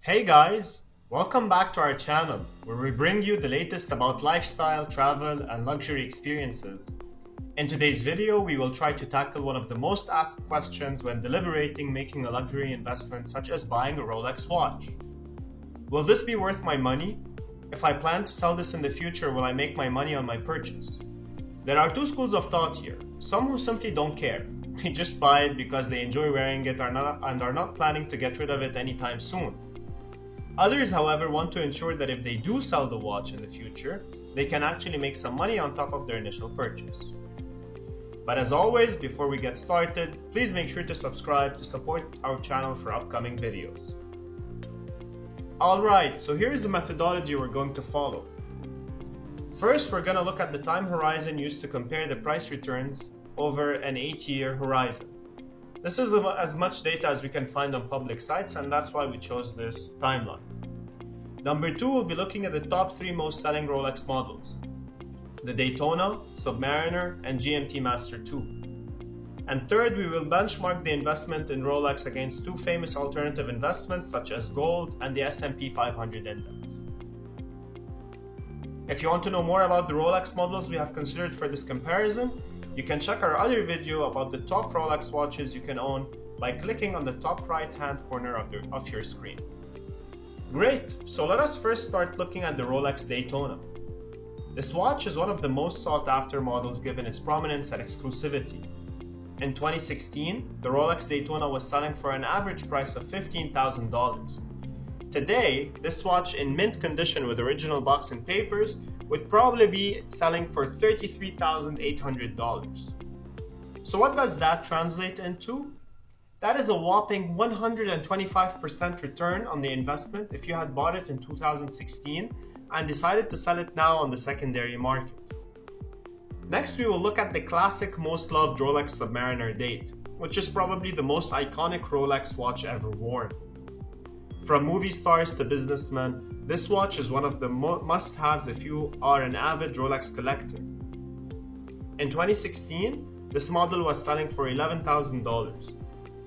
Hey guys, welcome back to our channel where we bring you the latest about lifestyle, travel, and luxury experiences. In today's video, we will try to tackle one of the most asked questions when deliberating making a luxury investment such as buying a Rolex watch. Will this be worth my money? If I plan to sell this in the future, will I make my money on my purchase? There are two schools of thought here. Some who simply don't care. They just buy it because they enjoy wearing it and are not planning to get rid of it anytime soon. Others, however, want to ensure that if they do sell the watch in the future, they can actually make some money on top of their initial purchase. But as always, before we get started, please make sure to subscribe to support our channel for upcoming videos. Alright, so here is the methodology we're going to follow. First, we're going to look at the time horizon used to compare the price returns over an 8-year horizon. This is as much data as we can find on public sites, and that's why we chose this timeline. Number 2, we'll be looking at the top 3 most selling Rolex models: the Daytona, Submariner, and GMT Master 2. And third, we will benchmark the investment in Rolex against 2 famous alternative investments such as gold and the S&P 500 index. If you want to know more about the Rolex models we have considered for this comparison, you can check our other video about the top Rolex watches you can own by clicking on the top right hand corner of your screen. Great, so let us first start looking at the Rolex Daytona. This watch is one of the most sought after models given its prominence and exclusivity. In 2016, the Rolex Daytona was selling for an average price of $15,000. Today, this watch in mint condition with original box and papers would probably be selling for $33,800. So what does that translate into? That is a whopping 125% return on the investment if you had bought it in 2016 and decided to sell it now on the secondary market. Next, we will look at the classic most loved Rolex Submariner date, which is probably the most iconic Rolex watch ever worn. From movie stars to businessmen, this watch is one of the must-haves if you are an avid Rolex collector. In 2016, this model was selling for $11,000.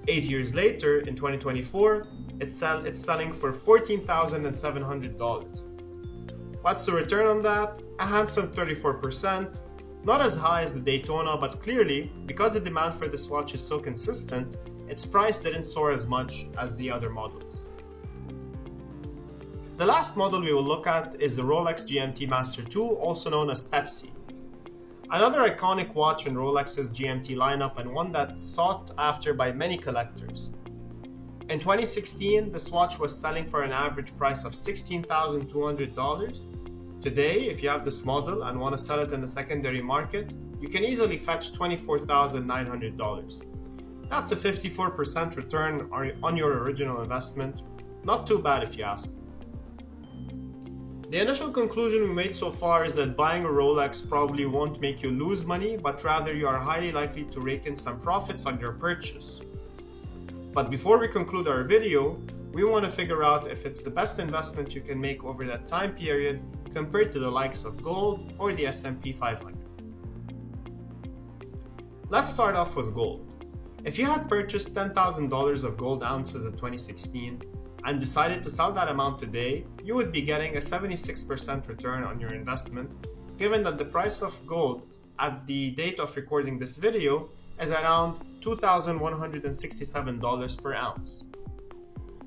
8 years later, in 2024, it's selling for $14,700. What's the return on that? A handsome 34%. Not as high as the Daytona, but clearly, because the demand for this watch is so consistent, its price didn't soar as much as the other models. The last model we will look at is the Rolex GMT Master 2, also known as Pepsi. Another iconic watch in Rolex's GMT lineup and one that's sought after by many collectors. In 2016, this watch was selling for an average price of $16,200. Today, if you have this model and want to sell it in the secondary market, you can easily fetch $24,900. That's a 54% return on your original investment. Not too bad if you ask me. The initial conclusion we made so far is that buying a Rolex probably won't make you lose money, but rather you are highly likely to rake in some profits on your purchase. But before we conclude our video, we want to figure out if it's the best investment you can make over that time period compared to the likes of gold or the S&P 500. Let's start off with gold. If you had purchased $10,000 of gold ounces in 2016 and decided to sell that amount today, you would be getting a 76% return on your investment, given that the price of gold at the date of recording this video is around $2,167 per ounce.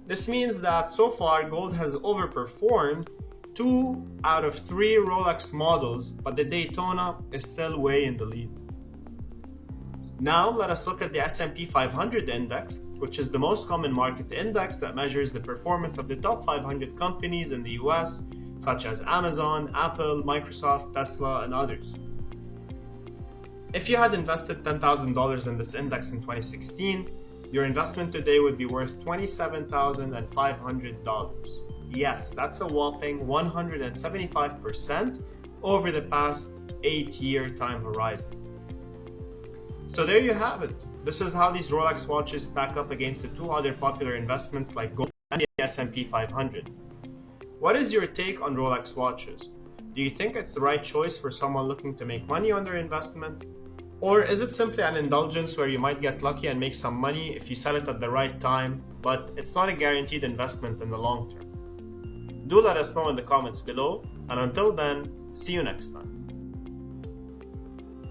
This means that so far gold has overperformed 2 out of 3 Rolex models, but the Daytona is still way in the lead. Now let us look at the S&P 500 index, which is the most common market index that measures the performance of the top 500 companies in the US, such as Amazon, Apple, Microsoft, Tesla, and others. If you had invested $10,000 in this index in 2016, your investment today would be worth $27,500. Yes, that's a whopping 175% over the past 8-year time horizon. So there you have it. This is how these Rolex watches stack up against the 2 other popular investments like gold and the S&P 500. What is your take on Rolex watches? Do you think it's the right choice for someone looking to make money on their investment? Or is it simply an indulgence where you might get lucky and make some money if you sell it at the right time but it's not a guaranteed investment in the long term. Do let us know in the comments below, and until then, see you next time.